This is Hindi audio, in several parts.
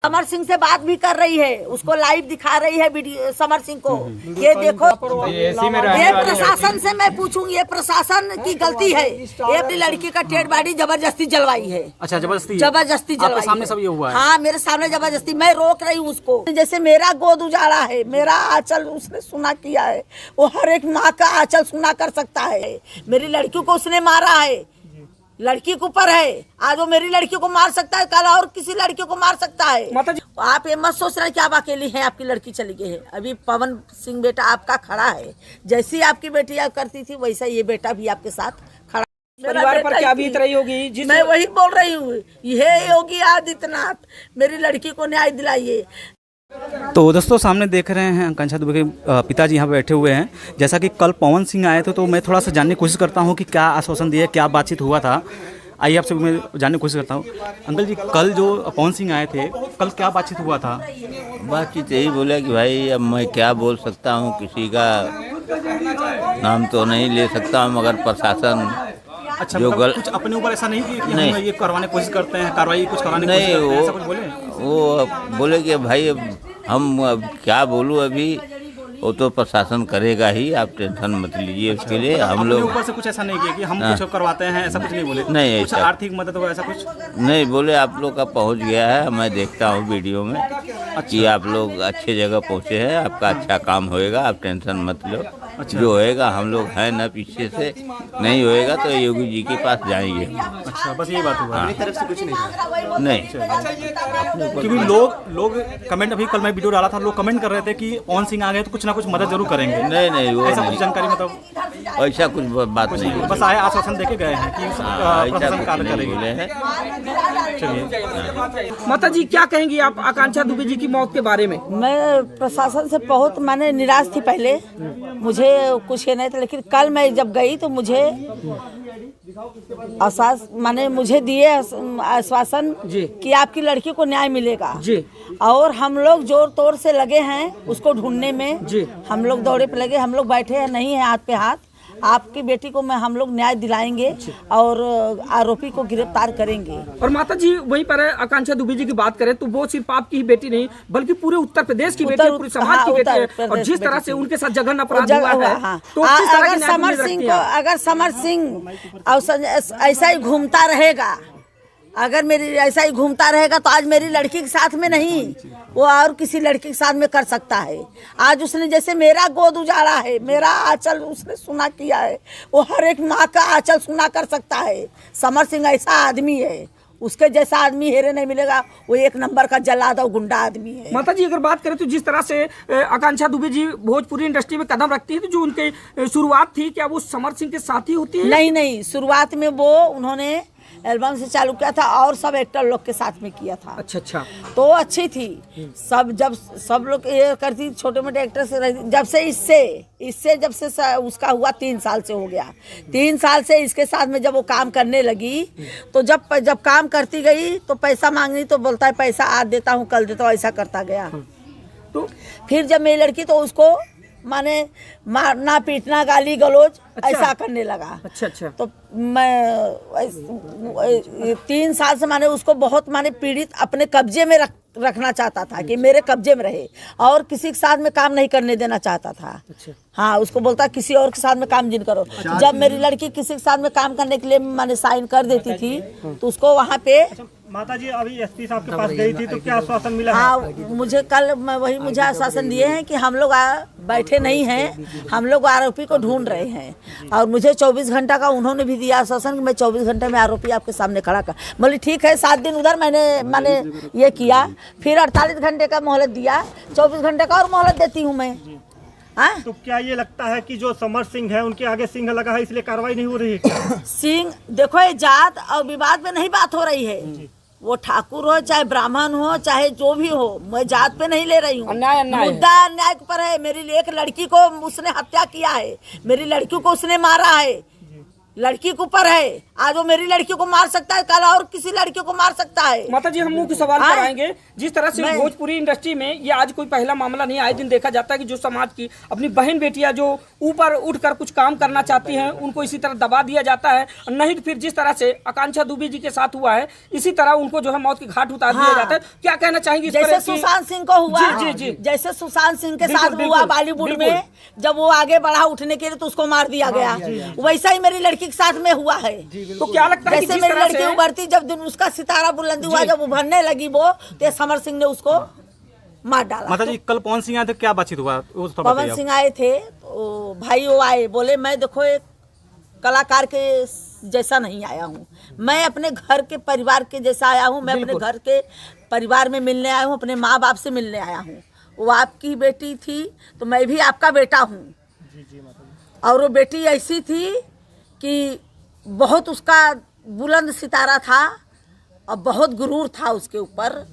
समर सिंह से बात भी कर रही है, उसको लाइव दिखा रही है वीडियो समर सिंह को। ये देखो, ये प्रशासन से मैं पूछूं, ये प्रशासन की गलती है। ये अपनी लड़की का डेड बॉडी जबरदस्ती जलवाई है। अच्छा, जबरदस्ती जलवाई सामने सब ये हुआ है? हाँ, मेरे सामने जबरदस्ती। मैं रोक रही हूँ उसको। जैसे मेरा गोद उजाड़ा है, मेरा आंचल उसने सुना किया है, वो हर एक माँ का आंचल सुना कर सकता है। मेरी लड़की को उसने मारा है, लड़की के ऊपर है। आज वो मेरी लड़की को मार सकता है, कल और किसी लड़की को मार सकता है। आप ये मत सोच रहे कि आप अकेली हैं, आपकी लड़की चली गई है। अभी पवन सिंह बेटा आपका खड़ा है, जैसी आपकी बेटी आप करती थी वैसा ये बेटा भी आपके साथ खड़ा। परिवार पर क्या बीत रही होगी? मैं वही बोल रही हूँ, ये योगी आदित्यनाथ मेरी लड़की को न्याय दिलाइए। तो दोस्तों, सामने देख रहे हैं आकांक्षा दुबे के पिताजी यहाँ पे बैठे हुए हैं। जैसा कि कल पवन सिंह आए थे, तो मैं थोड़ा सा जानने की कोशिश करता हूँ कि क्या आश्वासन दिया, क्या बातचीत हुआ था। आइए आपसे मैं जानने की कोशिश करता हूँ। अंकल जी, कल जो पवन सिंह आए थे, कल क्या बातचीत हुआ था? बातचीत यही बोला कि भाई अब मैं क्या बोल सकता हूँ, किसी का नाम तो नहीं ले सकता हूँ, मगर प्रशासन अच्छा, जो कुछ अपने ऊपर ऐसा नहीं कि नहीं, हम ये करवाने की कोशिश करते हैं, कार्रवाई कुछ कराने की कोशिश करते हैं, ऐसा कुछ बोले? वो बोले कि भाई अब हम अब क्या बोलूँ, अभी वो तो प्रशासन करेगा ही, आप टेंशन मत लीजिए उसके लिए। हम लोग ऊपर से कुछ ऐसा नहीं किया कि हम कुछ करवाते हैं, ऐसा कुछ नहीं बोले? नहीं, कुछ आर्थिक मदद हो ऐसा कुछ नहीं बोले। आप लोग का पहुंच गया है, मैं देखता हूँ वीडियो में कि आप लोग अच्छे जगह पहुँचे हैं, आपका अच्छा काम होएगा, आप टेंशन मत लो। अच्छा। जो होएगा, हम लोग हैं ना पीछे से, नहीं होएगा तो योगी जी के पास जाएंगे। अच्छा, बस यही बात हुआ? हाँ। तरफ से कुछ नहीं? नहीं, क्योंकि लोग कमेंट, अभी कल मैं वीडियो डाला था, लोग कमेंट कर रहे थे कि पवन सिंह आ गए तो कुछ ना कुछ मदद जरूर करेंगे। नहीं, वो ऐसा नहीं। कुछ जानकारी मतलब ऐसा कुछ बात नहीं है। बस आए, आश्वासन देके गए हैं कि प्रशासन कार्य करेगी। बोले हैं। चलिए, माता जी क्या कहेंगी आप आकांक्षा दुबे जी की मौत के बारे में? मैं प्रशासन से बहुत माने निराश थी पहले, मुझे कुछ ये नहीं था। लेकिन कल मैं जब गई तो मुझे मुझे दिए आश्वासन कि आपकी लड़की को न्याय मिलेगा जी। और हम लोग जोर तोड़ से लगे हैं उसको ढूंढने में जी। हम लोग दौड़े पे लगे, हम लोग बैठे हैं, नहीं है हाथ पे हाथ। आपकी बेटी को हम लोग न्याय दिलाएंगे और आरोपी को गिरफ्तार करेंगे। और माता जी वहीं पर आकांक्षा दुबे जी की बात करें तो वो सिर्फ आपकी ही बेटी नहीं, बल्कि पूरे उत्तर प्रदेश की बेटी है, पूरे समाज की बेटी है। और जिस तरह से उनके साथ जघन्य अपराध हुआ है, तो अगर समर सिंह ऐसा ही घूमता रहेगा, अगर मेरी ऐसा ही घूमता रहेगा तो आज मेरी लड़की के साथ में नहीं, वो और किसी लड़की के साथ में कर सकता है। आज उसने जैसे मेरा गोद उजाड़ा है, मेरा आंचल उसने सुना किया है, वो हर एक माँ का आंचल सुना कर सकता है। समर सिंह ऐसा आदमी है, उसके जैसा आदमी हेरे नहीं मिलेगा। वो एक नंबर का जल्लाद और गुंडा आदमी है। माता जी अगर बात करें तो जिस तरह से आकांक्षा दुबे जी भोजपुरी इंडस्ट्री में कदम रखती है, तो जो उनकी शुरुआत थी, क्या वो समर सिंह के साथ ही होती है? नहीं, शुरुआत में वो उन्होंने एल्बम से चालू किया था और सब एक्टर लोग के साथ में किया था। अच्छा। तो अच्छी थी सब लोग ये करती, छोटे मोटे एक्टर से रहती। जब से इससे जब से उसका हुआ 3 साल से हो गया, 3 साल से इसके साथ में जब वो काम करने लगी, तो जब काम करती गई तो पैसा मांगनी तो बोलता है पैसा आज देता हूँ कल देता हूँ, ऐसा करता गया। तो फिर जब मेरी लड़की, तो उसको माने मारना पीटना गाली गलौज ऐसा करने लगा। अच्छा। तो मैं 3 साल से माने उसको बहुत माने पीड़ित अपने कब्जे में रखना चाहता था कि मेरे कब्जे में रहे, और किसी के साथ में काम नहीं करने देना चाहता था। अच्छा। हाँ, उसको बोलता किसी और के साथ में काम जिन करो। जब मेरी लड़की किसी के साथ में काम करने के लिए मैंने साइन कर देती थी तो उसको वहाँ पे। माता जी अभी एसपी साहब के पास गई थी तो क्या आश्वासन मिला? हाँ, मुझे कल मुझे आश्वासन दिए हैं कि हम लोग बैठे नहीं हैं, हम लोग आरोपी को ढूंढ रहे हैं। और मुझे 24 घंटा का उन्होंने भी दिया आश्वासन कि मैं 24 घंटे में आरोपी आपके सामने खड़ा कर। बोले ठीक है, 7 दिन उधर मैंने ये किया, फिर 48 घंटे का मोहलत दिया, 24 घंटे का और मोहलत देती हूँ मैं। हाँ? तो क्या ये लगता है कि जो समर सिंह है उनके आगे सिंह लगा है, इसलिए कार्रवाई नहीं हो रही है? सिंह देखो, ये जात और विवाद में नहीं बात हो रही है। वो ठाकुर हो चाहे ब्राह्मण हो चाहे जो भी हो, मैं जात पे नहीं ले रही हूँ। मुद्दा अन्याय पर है। मेरी एक लड़की को उसने हत्या किया है, मेरी लड़की को उसने मारा है, लड़की के ऊपर है। आज वो मेरी लड़की को मार सकता है, कल और किसी लड़की को मार सकता है। माता जी हम मुख्य सवाल पर आएंगे। जिस तरह से भोजपुरी इंडस्ट्री में ये आज कोई पहला मामला नहीं, आए दिन देखा जाता है कि जो समाज की अपनी बहन बेटियां जो ऊपर उठकर कुछ काम करना चाहती हैं उनको इसी तरह दबा दिया जाता है। नहीं तो फिर जिस तरह से आकांक्षा दुबे जी के साथ हुआ है इसी तरह उनको जो है मौत की घाट उतार दिया जाता है। क्या कहना चाहेंगे? जैसे सुशांत सिंह को हुआ, जी। जैसे सुशांत सिंह के साथ हुआ बॉलीवुड में, जब वो आगे बढ़ा उठने के लिए तो उसको मार दिया गया। वैसा ही मेरी लड़की के साथ में हुआ है। तो क्या लगता है कि जैसे मेरी लड़की उभरती, जब दिन उसका सितारा बुलंदी हुआ, जब उभरने लगी वो, तो समर सिंह ने उसको मार डाला। माता जी कल पवन सिंह आए थे, क्या बातचीत हुआ? पवन सिंह आए थे तो भाई वो आए, बोले मैं देखो एक कलाकार के जैसा नहीं आया हूँ, मैं अपने घर के परिवार के जैसा आया हूँ। मैं अपने घर के परिवार में मिलने आया हूँ, अपने माँ बाप से मिलने आया हूँ। वो आपकी बेटी थी तो मैं भी आपका बेटा हूँ। और वो बेटी ऐसी थी कि बहुत उसका बुलंद सितारा था और बहुत गुरूर था उसके ऊपर।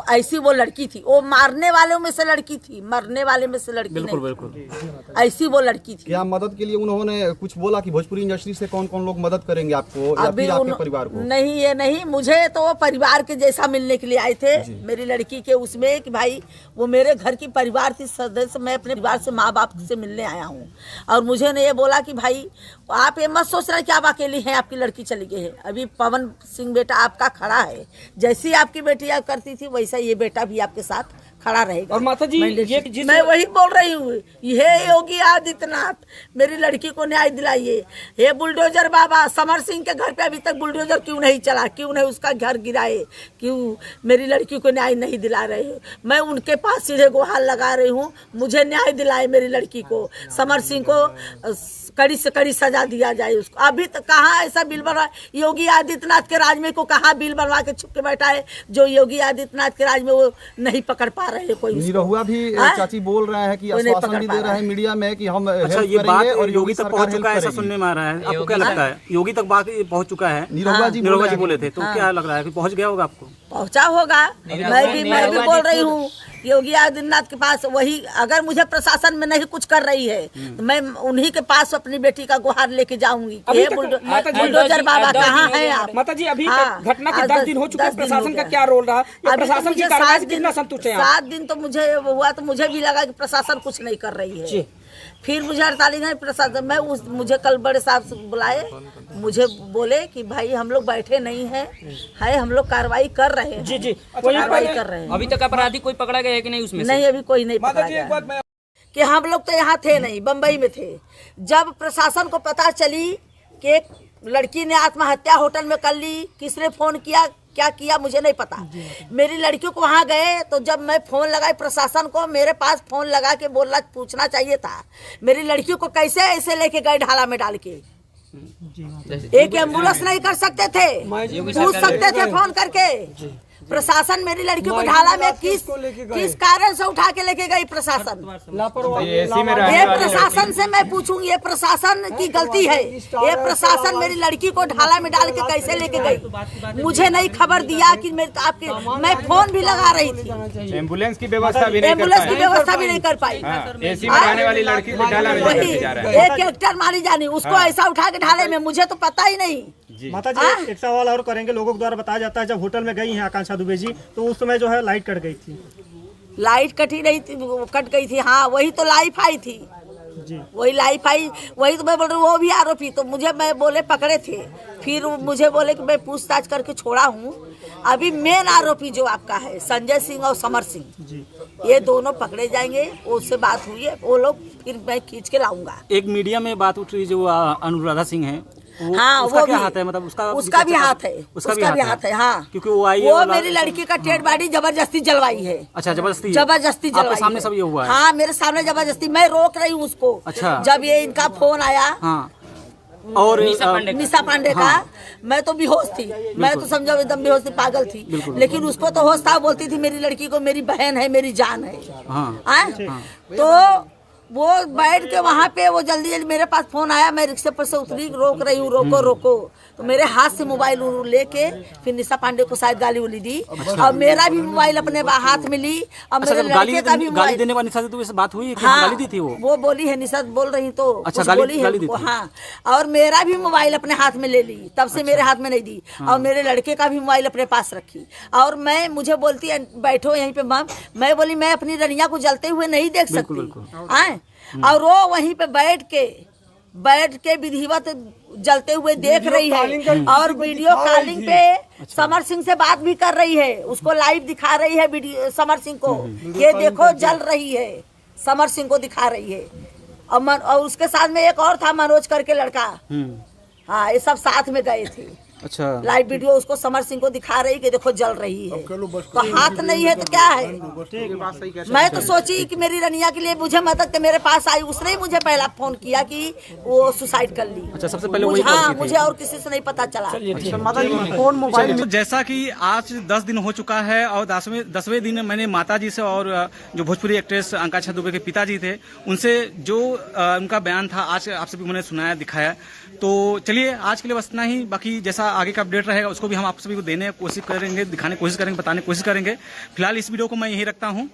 ऐसी वो लड़की थी, वो मारने वालों में से लड़की थी, मरने वाले में से लड़की बिल्कुल नहीं बिल्कुल ऐसी वो लड़की थी। क्या मदद के लिए उन्होंने कुछ बोला कि भोजपुरी इंडस्ट्री से कौन कौन लोग मदद करेंगे आपको या फिर आपके परिवार को? नहीं, ये नहीं, मुझे तो वो परिवार के जैसा मिलने के लिए आए थे मेरी लड़की के उसमें, कि भाई वो मेरे घर की परिवार थी सदस्य, मैं अपने परिवार से माँ बाप से मिलने आया हूँ। और मुझे ने ये बोला कि भाई आप ये मत सोच रहे कि आप अकेली हैं, आपकी लड़की चली गई है, अभी पवन सिंह बेटा आपका खड़ा है, जैसी आपकी बेटी करती थी वैसा ये बेटा भी आपके साथ खड़ा रहेगा। और माता जी मैं वही बोल रही हूँ, ये योगी आदित्यनाथ मेरी लड़की को न्याय दिलाइए। हे बुलडोजर बाबा, समर सिंह के घर पे अभी तक बुलडोजर क्यों नहीं चला, क्यों नहीं उसका घर गिराए, क्यों मेरी लड़की को न्याय नहीं दिला रहे हो? मैं उनके पास सीधे गुहार लगा रही हूँ, मुझे न्याय दिलाए मेरी लड़की को। समर सिंह को कड़ी से कड़ी सजा दिया जाए उसको। अभी तक कहाँ ऐसा बिल बनवा, योगी आदित्यनाथ के राज में को कहाँ बिल बनवा के छुप के बैठा है जो योगी आदित्यनाथ के राज में वो नहीं पकड़ पा रहे हैं कोई। निरहुआ भी चाची बोल रहे हैं कि आश्वासन भी दे रहे हैं मीडिया में कि हम अच्छा ये बात और योगी तक पहुंच चुका है, ऐसा सुनने में आ रहा है। आपको क्या लगता है योगी तक बात पहुंच चुका है? निरहुआ जी बोले थे, तो क्या लग रहा है कि पहुंच गया होगा आपको? पहुंचा होगा। मैं भी बोल रही हूँ योगी आदित्यनाथ के पास, वही अगर मुझे प्रशासन में नहीं कुछ कर रही है तो मैं उन्हीं के पास अपनी बेटी का गुहार लेके जाऊंगी। बुलडोजर बाबा कहाँ हैं आप? माता जी अभी घटना के 10 दिन हो चुके हैं, प्रशासन का क्या रोल रहा? प्रशासन की कार्रवाई से कितना संतुष्ट हैं? 7 दिन तो मुझे हुआ तो मुझे भी लगा कि प्रशासन कुछ नहीं कर रही है। फिर मुझे 48 घंटे प्रशासन में मुझे कल बड़े साहब से बुलाए, मुझे बोले कि भाई हम लोग बैठे नहीं हैं, हम लोग कार्रवाई कर रहे हैं। जी कार्रवाई कर रहे हैं। अभी तक अपराधी कोई पकड़ा गया है कि नहीं उसमें? नहीं, अभी कोई नहीं पकड़ा गया। कि हम लोग तो यहाँ थे नहीं, बम्बई में थे। जब प्रशासन को पता चली कि एक लड़की ने आत्महत्या होटल में कर ली, किसने फोन किया क्या किया मुझे नहीं पता। मेरी लड़की को वहाँ गए तो जब मैं फोन लगाई प्रशासन को, मेरे पास फोन लगा के बोलना पूछना चाहिए था मेरी लड़की को कैसे ऐसे लेके गए ढाला में डाल के। एक एम्बुलेंस नहीं कर सकते थे, पूछ सकते थे फोन करके। प्रशासन मेरी लड़की को ढाला में किस कारण से उठा के लेके गई? प्रशासन, ये प्रशासन से मैं पूछूंगी, ये प्रशासन की गलती है। ये प्रशासन मेरी लड़की को ढाला में डाल के कैसे लेके गई? मुझे नहीं खबर दिया कि मैं फोन भी लगा रही थी, एम्बुलेंस की व्यवस्था भी नहीं कर पाई। एसी में रहने वाली लड़की को ढाला में जा रहा है। एक एक्टर मारी जानी, उसको ऐसा उठा के ढाले में, मुझे तो पता ही नहीं। माता जी एक सवाल और करेंगे। लोगों के द्वारा बताया जाता है जब होटल में गई हैं आकांक्षा दुबे जी तो उस समय जो है लाइट कट गई थी। लाइट कटी नहीं थी, कट गई थी। हाँ वही तो लाइफ आई थी जी, वही लाइफ आई, वही तो मैं बोल रही हूँ। वो भी आरोपी तो मैं बोले पकड़े थे, फिर मुझे बोले कि मैं पूछताछ करके छोड़ा हूँ। अभी मेन आरोपी जो आपका है संजय सिंह और समर सिंह, ये दोनों पकड़े जाएंगे। उससे बात हुई है, वो लोग फिर मैं खींच के लाऊंगा। एक मीडिया में बात उठ रही जो अनुराधा सिंह है, उसका क्या हाथ है? मतलब उसका भी हाथ है, उसका भी हाथ है। हाँ, क्योंकि वो मेरी लड़की का डेड बॉडी जबरदस्ती जलवाई है। अच्छा, जबरदस्ती जलवाई आपके सामने सब ये हुआ है? हाँ, मेरे सामने जबरदस्ती, मैं रोक रही हूँ उसको। अच्छा, जब ये इनका फोन आया और निशा पांडे का, मैं तो बेहोश थी, मैं तो समझो एकदम बेहोश थी, पागल थी। लेकिन उसको तो होश था, बोलती थी मेरी लड़की को मेरी बहन है, मेरी जान है। तो वो बैठ के वहाँ पे वो जल्दी जल्दी मेरे पास फोन आया, मैं रिक्शे पर से उतरी, रोक रही हूँ, रोको रोको, तो मेरे हाथ से मोबाइल लेके फिर निशा पांडे को शायद गाली उली दी और मेरा भी मोबाइल अपने हाथ में ली और मेरे लड़के का भी गाली देने वाली निशा से तो बात हुई कि हाँ, गाली दी थी वो बोली है, निशा बोल रही तो अच्छा, कुछ बोली है गाली दी वो, थी। हाँ, और मेरा भी मोबाइल अपने हाथ में ले ली, तब से मेरे हाथ में नहीं दी और मेरे लड़के का भी मोबाइल अपने पास रखी और मैं मुझे बोलती है बैठो यहीं पे मैम, मैं बोली मैं अपनी रनिया को जलते हुए नहीं देख सकती आए, और वो वहीं पे बैठ के विधिवत जलते हुए देख रही है और वीडियो कॉलिंग पे समर सिंह से बात भी कर रही है, उसको लाइव दिखा रही है वीडियो समर सिंह को, ये देखो जल रही है, समर सिंह को दिखा रही है और उसके साथ में एक और था मनोज करके लड़का, हाँ, ये सब साथ में गए थे। अच्छा, लाइव वीडियो उसको समर सिंह को दिखा रही कि देखो जल रही है, तो हाथ नहीं है तो क्या है। मैं तो सोची कि मेरी रनिया के लिए मुझे मदद के मेरे पास आई, उसने ही मुझे पहला फोन किया कि वो सुसाइड कर ली। अच्छा, सबसे पहले हाँ, मुझे और किसी से नहीं पता चला। कौन मोबाइल तो जैसा कि आज 10 दिन हो चुका है और 10वें दिन मैंने माता जी से और जो भोजपुरी एक्ट्रेस आकांक्षा दुबे के पिताजी थे उनसे जो उनका बयान था आज आप सभी मैंने सुनाया दिखाया। तो चलिए आज के लिए बस इतना ही, बाकी जैसा आगे का अपडेट रहेगा उसको भी हम आप सभी को देने की कोशिश करेंगे, दिखाने की कोशिश करेंगे, बताने की कोशिश करेंगे। फिलहाल इस वीडियो को मैं यहीं रखता हूँ।